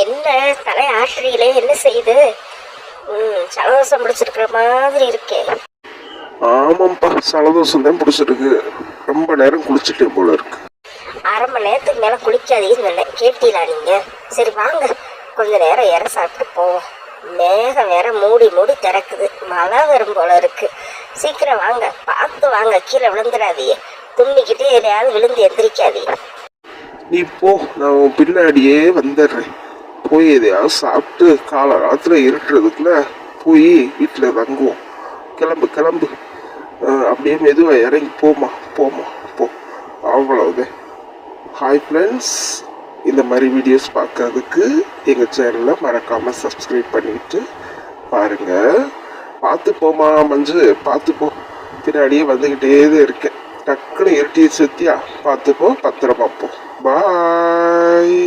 என்ன தலை ஆட்டுறீங்களே, என்ன செய்யுது? சலதோஷம் பிடிச்சிருக்கிற மாதிரி இருக்கே. ஆமாப்பா, சலதோஷம் தான் பிடிச்சிருக்கு. ரொம்ப நேரம் குளிச்சுட்டே போல இருக்கு. அரை மணி நேரத்துக்கு மேல குளிக்காதீங்கன்னு சொன்னேன், கேட்டீங்களா நீங்க? சரி வாங்க, கொஞ்ச நேரம் இற சாப்பிட்டு போவோம். மேகம் வேற மூடி மூடி திறக்குது, மழை வரும் போல இருக்கு. சீக்கிரம் வாங்க, பார்த்து வாங்க, கீழே விழுந்துடாதீங்க. தும்மிக்கிட்டே எதையாவது விழுந்து எந்திரிக்காதீங்க. நீ போ, நான் உன் பின்னாடியே வந்துடுறேன். போய் எதையாவது சாப்பிட்டு காலத்துல இருட்டுறதுக்குள்ள போய் வீட்டில் தங்குவோம். கிளம்பு கிளம்பு, அப்படியே மெதுவாக இறங்கி போமா போமா போ. அவ்வளவுதான். ஹாய் ஃப்ரெண்ட்ஸ், இந்த மாதிரி வீடியோஸ் பார்க்கறதுக்கு எங்கள் சேனலை மறக்காமல் சப்ஸ்கிரைப் பண்ணிட்டு பாருங்கள். பார்த்து போமா மஞ்சு, பார்த்து போ. பின்னாடியே வந்துக்கிட்டே தான் இருக்கேன். டக்குன்னு இருட்டியை சுத்தியா பார்த்து போ, பத்திரமா போ. பாய்.